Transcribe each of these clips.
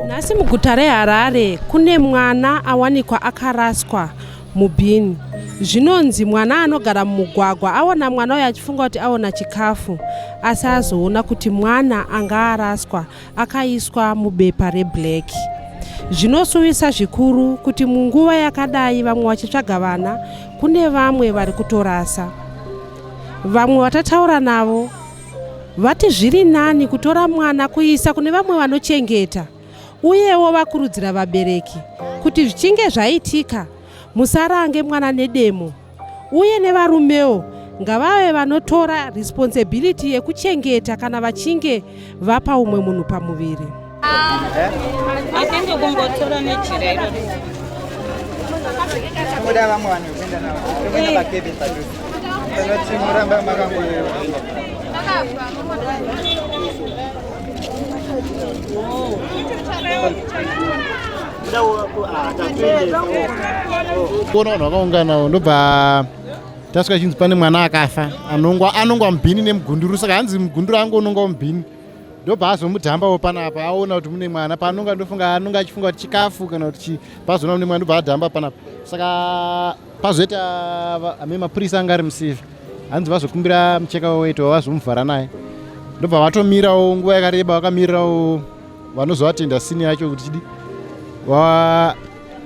Nhasi muguta reHarare kune mwana awanikwa akaraswa mubin. Zvinonzi mwana anogara mumugwagwa aona mwana uyu achifunga kuti aona chikafu asi azoona kuti mwana anga araswa akaiswa mubepa reblack. Zvinosuvisa zvikuru kuti munguva yakadai vamwe vachitsvaga vana kune vamwe vari kutorasa. Vamwe vatataura navo vati zviri nani kutora mwana kuisa kune vamwe vanochengeta, uyewo vakurudzira vabereki kuti zvichinge zvaitika musarange mwana nedemo, uye nevarumewo ngavave vanotora responsibility yekuchengeta kana vachinge vapa umwe munhu pamuviri. Kuona vanhu vakaungana ndobva tasvika chinzi pane mwana akafa anongwa mubhini nemugunduru, saka hanzi mugunduru angonongwa mubhini ndobva azomudhambawo panapa aona kuti mune mwana paanonga ndofunga anonga achifunga kuti chikafu kana kuti pazoona mune mwana ndobva adhamba panapa, saka pazoita ame mapurisa anga ari musiva hanzi vazokumbira mucheka weweito vazomuvhara naye ndobva vatomirawo nguva yakareba vakamirirawo vanozovatenda sini yacho kuti chidi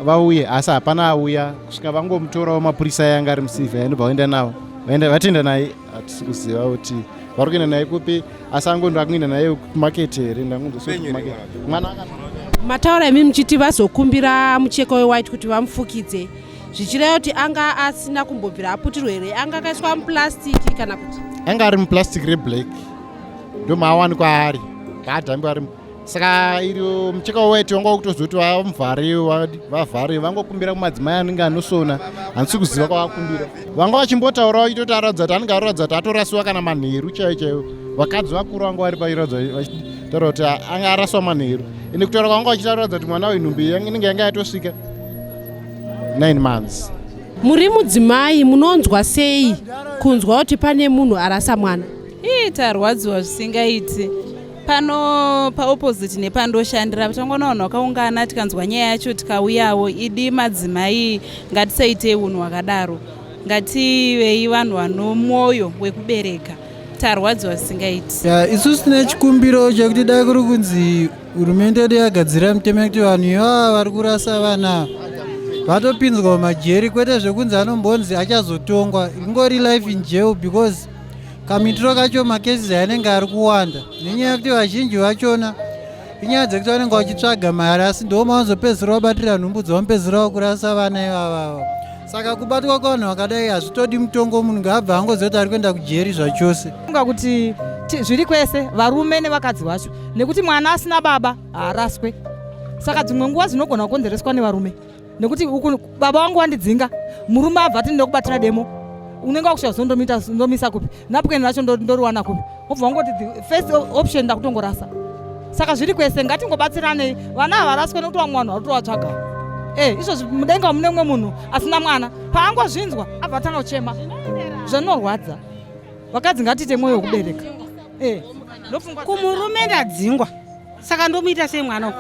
vauye, asi hapana auya kusvika vangomutorawo mapurisa yanga ari musiva ndobva vaenda navo vatenda naye. Hatisi kuziva kuti vari kuenda naye kupi, asi angondo akuenda naye kumaketi here mwana. Mataura imi muchiti vazokumbira mucheka wewhite kuti vamufukidze zvichireva kuti anga asina kumbobvira aputirwa here, anga akaiswa mupurasitiki kana kuti anga ari mupurasitiki reblack ndomaawanikwa ari paadhambiwa ari. Saka iro mucheka wewhite wanga kutozoti vavhare vangokumbira kumadzimai anenge anosona, handisi kuziva kwavakumbira. Vanga vachimbotaurawo itoti aratidza kuti anenge aratidza kuti atorasiwa kana manheru chaivo chaivo. Vakadzi vakuru vanga vari pairatidza vachitaura kuti anga araswa manheru, ende kutaura kwavanga vachitaratidza kuti mwana wenhumbi inenge yanga yatosvika 9 months. Muri mudzimai munonzwa sei kunzwa kuti pane munhu arasa mwana? Tarwadziwa zvisingaiti. Pano paopposite nepandoshandira tangona vanhu vakaungana tikanzwa nyaya yacho tikauyawo. Idi madzimai ngatisaite unhu hwakadaro, ngativei vanhu vano mwoyo wekubereka. Tarwadziwa zvisingaiti. Isusu tine chikumbiro chekuti dai kuri kunzi hurumende yedu yagadzira mutemo yekuti vanhu ivava vari kurasa vana vatopinzwa mumajeri, kwete zvekunzi anombonzi achazotongwa, ingori life in jail, because kamitiro kacho makesi anenge ari kuwanda nenyaya yekuti vazhinji vachona inyaya dzekuti vanenge vachitsvaga mari, asi ndo mavanozopedzisira vabatira nhumbu dzavamupedzisirawo kurasa vana ivavavo. Saka kubatwa kwavanhu vakadai hazvitodi mutongo, munhu ngaabva angoziva kuti ari kuenda kujeri zvachose. Unga kuti zviri kwese varume nevakadzi vacho, nekuti mwana asina baba haaraswe. Saka dzimwe nguva dzinogona kukonzereswa nevarume, nekuti baba wangu wandidzinga, murume abva ati ndoda kubatira demo, unenge wakusha zondomisa kupi, napukeni racho ndoriwana kupi, obva wangoti the first option ndakutongorasa. Saka zviri kwese ngatingobatsiranei, vana havaraswe nekuti vamwe vanhu varitovatsvaga. Izvozvi mudenga mune mumwe munhu asina mwana, paangozvinzwa abva atanga kuchema, zvinorwadza. Vakadzi ngatiite mwoyo wekubereka. Kumurume ndadzingwa, saka ndomuita sei mwana uyu?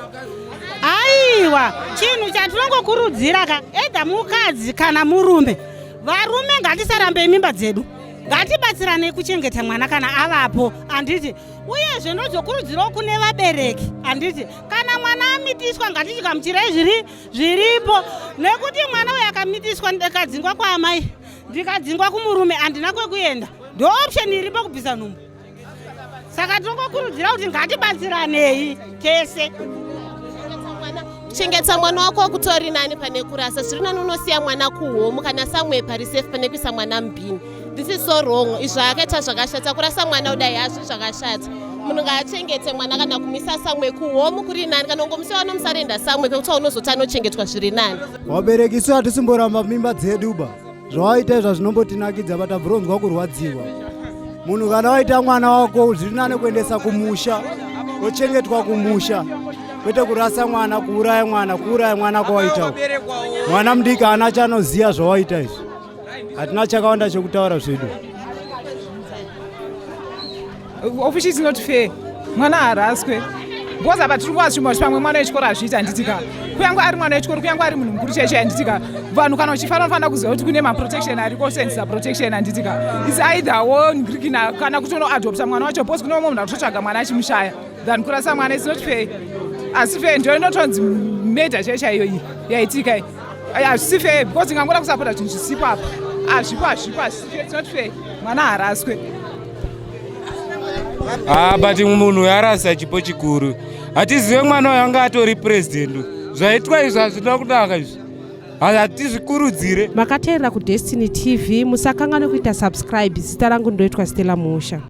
Aiwa, chinhu chatinongokurudzira edha mukadzi kana murume, varume ngatisarambe mimba dzedu, ngatibatsiranei kuchengeta mwana kana avapo, anditi. Uyezve ndozokurudzirawo kune vabereki, anditi. Kana mwana amitiswa ngatichigamuchirei zviripo, nekuti mwana uyu akamitiswa ndikadzingwa kwaamai, ndikadzingwa kumurume, handina kwekuenda, ndo option iripo kubvisa nhumbu. Saka tinongokurudzira kuti ngatibatsiranei tese. Kuchengeta mwana wako kutori nani pane kurasa, zviri nani unosiya mwana kuhomu kana somewhere pari safe pane kuisa mwana mubhini. This is so wrong. Izvo akaita zvakashata, kurasa mwana kudai hazvo zvakashata. Munhu ngaachengete mwana kana kumisa somewhere kuhomu kuri nani, kana ungomusiya wanomusarenda somewhere pekuti unozoti anochengetwa zviri nani. Vabereki isu hatisimboramba mimba dzedu ba. Zvawaita izva zvinombotinakidza batabvuronzwa kurwadziwa. Munhu kana waita mwana wako zviri nani kuendesa kumusha, ochengetwa kumusha, kwete kurasa mwana, kuuraya mwana kwawaita. Mwana mudiki haana chanoziya zvawaita izvi. Hatina chakawanda chekutaura zvedu. Officially it's not fair. Mwana haraswe. because apa tiri kuva zvimwe pamwe mwana wechikoro hazviita handitika kuyange ari mwana wechikoro kuyange ari munhu mukuru chaicho handitika vanhu kana uchifana unofanira kuziva kuti kune maprotection ariko osenzisa protection handitika is either wongirikina kana kutonoadopta mwana wacho because kune mumwe munhu akutotsvaga mwana achimushaya than kurasa mwana is not fair asi fair ndio inotonzi medha chaichaiyo iyi yaitika iyi hazvisi fair because ingangoda kusapota zvinhu zvisipo apa hazvipo it's not fair mwana haraswe but munhu yarasa chipo chikuru hatizive mwana uyo anga atori purezidendi zvaitwa izvi hazvina kunaka izvi hatizvikurudzire. Makateerera kuDestiny TV, musakanganwe kuita subscribe. Zita rangu ndoitwa Stella Musha.